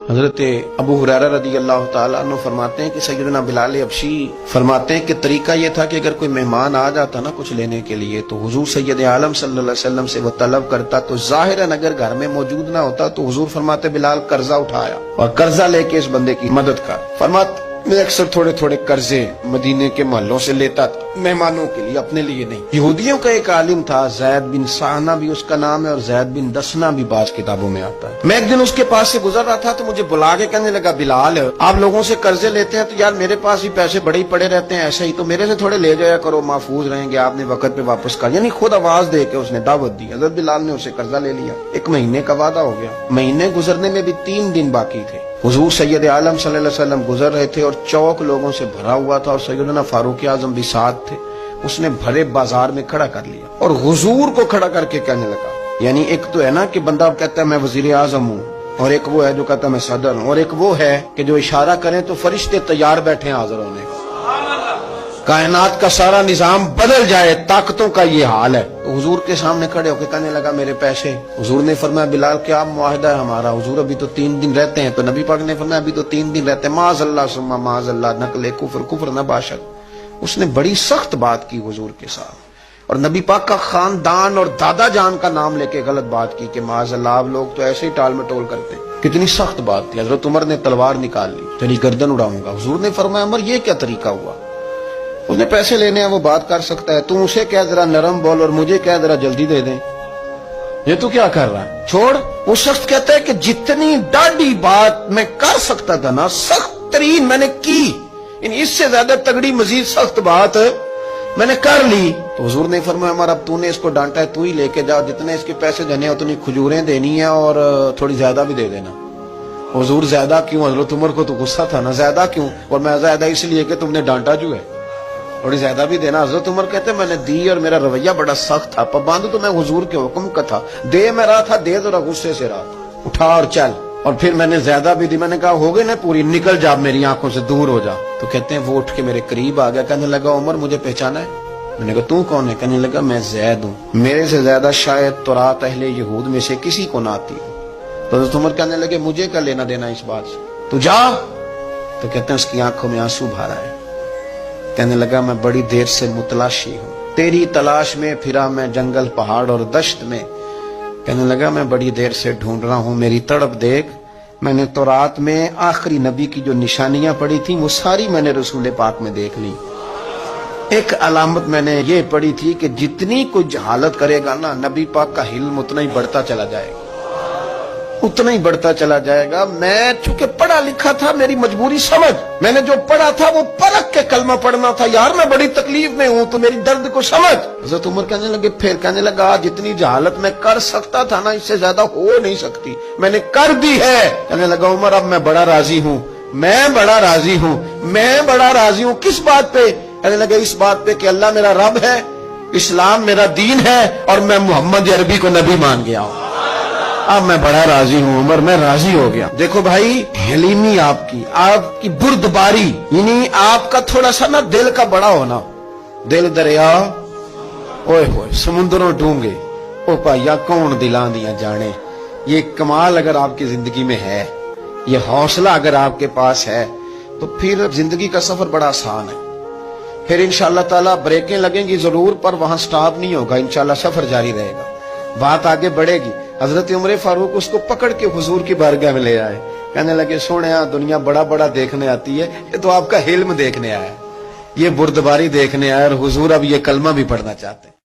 حضرت ابو ہریرہ رضی اللہ تعالیٰ عنہ فرماتے ہیں کہ سیدنا بلال حبشی فرماتے ہیں کہ طریقہ یہ تھا کہ اگر کوئی مہمان آ جاتا نا کچھ لینے کے لیے تو حضور سید عالم صلی اللہ علیہ وسلم سے وہ طلب کرتا، تو ظاہراً اگر گھر میں موجود نہ ہوتا تو حضور فرماتے بلال قرضہ اٹھایا اور قرضہ لے کے اس بندے کی مدد کر۔ فرماتے میں اکثر تھوڑے تھوڑے قرضے مدینے کے محلوں سے لیتا تھا مہمانوں کے لیے، اپنے لیے نہیں۔ یہودیوں کا ایک عالم تھا زید بن سہنہ بھی اس کا نام ہے، اور زید بن دسنہ بھی بعض کتابوں میں آتا ہے۔ میں ایک دن اس کے پاس سے گزر رہا تھا تو مجھے بلا کے کہنے لگا بلال آپ لوگوں سے قرضے لیتے ہیں تو یار میرے پاس بھی پیسے بڑے ہی پڑے رہتے ہیں، ایسے ہی تو میرے سے تھوڑے لے جایا کرو، محفوظ رہیں گے، آپ نے وقت پہ واپس کر، یعنی خود آواز دے کے اس نے دعوت دی۔ حضرت بلال نے اسے قرضہ لے لیا، 1 مہینے کا وعدہ ہو گیا، مہینے گزرنے میں بھی 3 دن باقی تھے۔ حضور سید عالم صلی اللہ علیہ وسلم گزر رہے تھے اور چوک لوگوں سے بھرا ہوا تھا، اور سیدنا فاروق اعظم بھی ساتھ تھے۔ اس نے بھرے بازار میں کھڑا کر لیا اور حضور کو کھڑا کر کے کہنے لگا، یعنی ایک تو ہے نا کہ بندہ کہتا ہے میں وزیر اعظم ہوں، اور ایک وہ ہے جو کہتا ہے میں صدر ہوں، اور ایک وہ ہے کہ جو اشارہ کریں تو فرشتے تیار بیٹھے ہیں حاضر ہونے کو، کائنات کا سارا نظام بدل جائے، طاقتوں کا یہ حال ہے۔ تو حضور کے سامنے کھڑے ہو کے کہنے لگا میرے پیسے۔ حضور نے فرمایا بلال کیا معاہدہ ہے ہمارا؟ حضور ابھی تو 3 دن رہتے ہیں۔ تو نبی پاک نے فرمایا ابھی تو 3 دن رہتے ہیں، معاذ اللہ ثم معاذ اللہ، نقل کفر کفر نہ باشد۔ اس نے بڑی سخت بات کی حضور کے ساتھ، اور نبی پاک کا خاندان اور دادا جان کا نام لے کے غلط بات کی کہ معاذ اللہ آپ لوگ تو ایسے ہی ٹال مٹول کرتے۔ کتنی سخت بات تھی۔ حضرت عمر نے تلوار نکال لی، تیری گردن اڑاؤں گا۔ حضور نے فرمایا عمر یہ کیا طریقہ ہوا؟ اس نے پیسے لینے ہیں وہ بات کر سکتا ہے، تم اسے کہہ ذرا نرم بول اور مجھے کہہ ذرا جلدی دے دیں، یہ تو کیا کر رہا ہے؟ چھوڑ۔ وہ شخص کہتا ہے کہ جتنی ڈاڈی بات میں کر سکتا تھا نا سخت ترین میں نے کی، یعنی اس سے زیادہ تگڑی مزید سخت بات میں نے کر لی۔ تو حضور نے فرمایا عمر اب تو نے اس کو ڈانٹا ہے، تو ہی لے کے جا، جتنے اس کے پیسے دینے ہیں اتنی کھجوریں دینی ہیں اور تھوڑی زیادہ بھی دے دینا۔ حضور زیادہ کیوں؟ حضرت عمر کو تو غصہ تھا نا، زیادہ کیوں؟ اور میں زیادہ اس لیے کہ تم نے ڈانٹا جو ہے، تھوڑی زیادہ بھی دینا۔ حضرت عمر کہتے ہیں میں نے دی اور میرا رویہ بڑا سخت تھا، پابند تو میں حضور کے حکم کا تھا، دے میں رہا تھا، دے ذرا غصے سے رہا تھا، اٹھا اور چل۔ اور پھر میں نے زیادہ بھی دی، میں نے کہا ہو گئی نا پوری، نکل جا میری آنکھوں سے دور ہو جا۔ تو کہتے ہیں وہ اٹھ کے میرے قریب آ گیا، کہنے لگا عمر مجھے پہچانا ہے؟ میں نے کہا تو کون ہے؟ کہنے لگا میں زید ہوں، میرے سے زیادہ شاید تورات اہل یہود میں سے کسی کو نہ آتی ہو۔ تو حضرت عمر کہنے لگے مجھے کیا لینا دینا اس بات سے، تو جا۔ تو کہتے ہیں اس کی آنکھوں میں آنسو بھرا ہے، کہنے لگا میں بڑی دیر سے متلاشی ہوں، تیری تلاش میں پھرا میں جنگل پہاڑ اور دشت میں، کہنے لگا میں بڑی دیر سے ڈھونڈ رہا ہوں، میری تڑپ دیکھ، میں نے تورات میں آخری نبی کی جو نشانیاں پڑھی تھیں وہ ساری میں نے رسول پاک میں دیکھ لی۔ ایک علامت میں نے یہ پڑھی تھی کہ جتنی کوئی جہالت کرے گا نا نبی پاک کا علم اتنا ہی بڑھتا چلا جائے گا، اتنا ہی بڑھتا چلا جائے گا۔ میں چونکہ پڑھا لکھا تھا، میری مجبوری سمجھ، میں نے جو پڑھا تھا وہ پرکھ کے کلمہ پڑھنا تھا، یار میں بڑی تکلیف میں ہوں تو میری درد کو سمجھ۔ حضرت عمر کہنے لگے، پھر کہنے لگا جتنی جہالت میں کر سکتا تھا نا اس سے زیادہ ہو نہیں سکتی، میں نے کر دی ہے۔ کہنے لگا عمر اب میں بڑا راضی ہوں، میں بڑا راضی ہوں، میں بڑا راضی ہوں۔ کس بات پہ؟ کہنے لگا اس بات پہ کہ اللہ میرا رب ہے، اسلام میرا دین ہے، اور میں محمد عربی کو نبی مان گیا ہوں، اب میں بڑا راضی ہوں عمر، میں راضی ہو گیا۔ دیکھو بھائی حلیمی آپ کی بردباری، یعنی آپ کا تھوڑا سا نا دل کا بڑا ہونا، دل دریا اوئے ہوئے سمندروں ڈونگے، او پایا کون دلان دیا جانے۔ یہ کمال اگر آپ کی زندگی میں ہے، یہ حوصلہ اگر آپ کے پاس ہے تو پھر زندگی کا سفر بڑا آسان ہے۔ پھر انشاءاللہ تعالیٰ بریکیں لگیں گی ضرور، پر وہاں سٹاپ نہیں ہوگا، انشاءاللہ سفر جاری رہے گا، بات آگے بڑھے گی۔ حضرت عمر فاروق اس کو پکڑ کے حضور کی بارگاہ میں لے آئے، کہنے لگے سونے دنیا بڑا بڑا دیکھنے آتی ہے، یہ تو آپ کا علم دیکھنے آیا ہے، یہ بردباری دیکھنے آیا، اور حضور اب یہ کلمہ بھی پڑھنا چاہتے ہیں۔